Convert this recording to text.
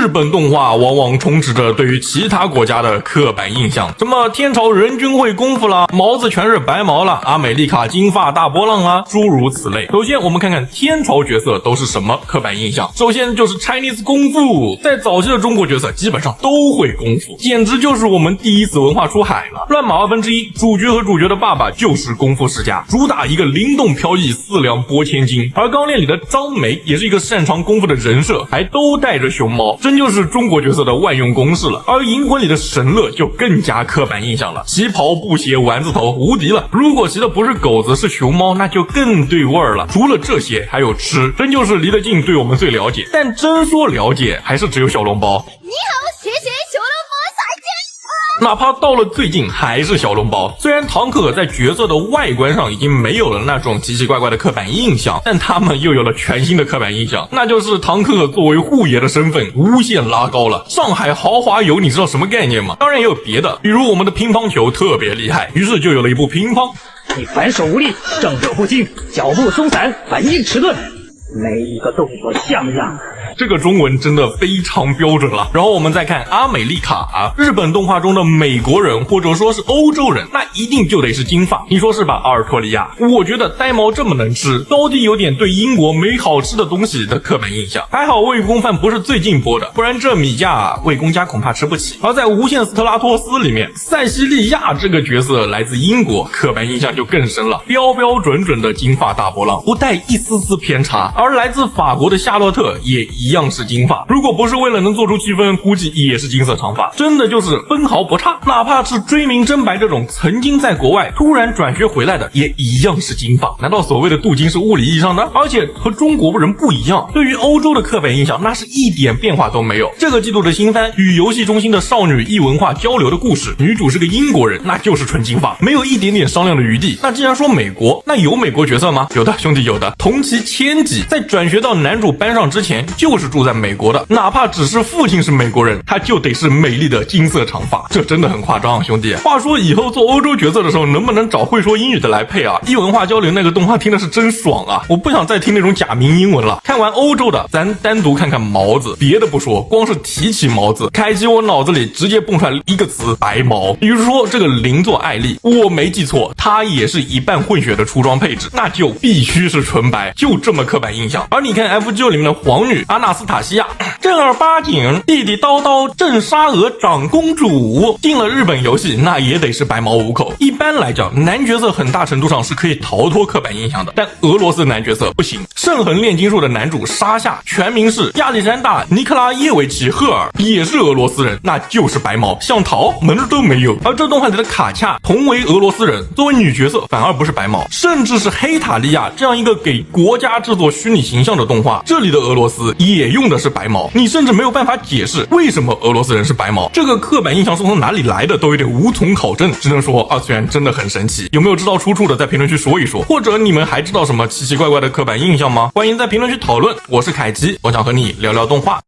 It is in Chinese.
日本动画往往充斥着对于其他国家的刻板印象，什么天朝人均会功夫啦，毛子全是白毛啦，阿美丽卡金发大波浪啊，诸如此类。首先我们看看天朝角色都是什么刻板印象。首先就是 Chinese 功夫，在早期的中国角色基本上都会功夫，简直就是我们第一次文化出海了。乱马1/2，主角和主角的爸爸就是功夫世家，主打一个灵动飘逸、四两拨千斤。而钢炼里的张梅也是一个擅长功夫的人设，还都带着熊猫，真就是中国角色的万用公式了。而银魂里的神乐就更加刻板印象了，旗袍布鞋丸子头无敌了，如果骑的不是狗子是熊猫，那就更对味儿了。除了这些还有吃，真就是离得近对我们最了解，但真说了解还是只有小笼包。你好，谢谢小笼包再见。哪怕到了最近还是小笼包。虽然唐可在角色的外观上已经没有了那种奇奇怪怪的刻板印象，但他们又有了全新的刻板印象，那就是唐可作为护爷的身份无限拉高了。上海豪华游你知道什么概念吗？当然也有别的，比如我们的乒乓球特别厉害，于是就有了一部乒乓。你反手无力，正手不精，脚步松散，反应迟钝，每一个动作像样。这个中文真的非常标准了。然后我们再看阿美丽卡，日本动画中的美国人或者说是欧洲人，那一定就得是金发，你说是吧？阿尔托利亚，我觉得呆毛这么能吃，高低有点对英国没好吃的东西的刻板印象。还好魏公饭不是最近播的，不然这米价魏公家恐怕吃不起。而在无限斯特拉托斯里面，塞西利亚这个角色来自英国，刻板印象就更深了，标标准准的金发大波浪，不带一丝丝偏差。而来自法国的夏洛特也一样是金发，如果不是为了能做出区分，估计也是金色长发，真的就是分毫不差。哪怕是追名真白这种曾经在国外突然转学回来的，也一样是金发。难道所谓的镀金是物理意义上的？而且和中国人不一样，对于欧洲的刻板印象那是一点变化都没有。这个季度的新番与游戏中心的少女异文化交流的故事，女主是个英国人，那就是纯金发，没有一点点商量的余地。那既然说美国，那有美国角色吗？有的，兄弟有的。同期千吉在转学到男主班上之前就是住在美国的，哪怕只是父亲是美国人，他就得是美丽的金色长发，这真的很夸张，兄弟。话说以后做欧洲角色的时候，能不能找会说英语的来配啊？异文化交流那个动画听的是真爽啊！我不想再听那种假名英文了。看完欧洲的，咱单独看看毛子，别的不说，光是提起毛子，开启我脑子里直接蹦出来一个词：白毛。比如说这个邻座艾丽，我没记错，她也是一半混血的出装配置，那就必须是纯白，就这么刻板印象。而你看 F9 里面的皇女阿纳斯塔西亚，正儿八经地地道道正沙俄长公主，进了日本游戏那也得是白毛五口。一般来讲，男角色很大程度上是可以逃脱刻板印象的，但俄罗斯男角色不行。圣痕炼金术的男主沙夏全名是亚历山大尼克拉耶维奇赫尔，也是俄罗斯人，那就是白毛，想逃门儿都没有。而这动画里的卡恰同为俄罗斯人，作为女角色反而不是白毛，甚至是黑塔利亚这样一个给国家制作虚拟形象的动画，这里的俄罗斯也用的是白毛，你甚至没有办法解释为什么俄罗斯人是白毛。这个刻板印象是从哪里来的都有点无从考证，只能说二次元真的很神奇。有没有知道出处的在评论区说一说，或者你们还知道什么奇奇怪怪的刻板印象吗？欢迎在评论区讨论。我是凯奇，我想和你聊聊动画。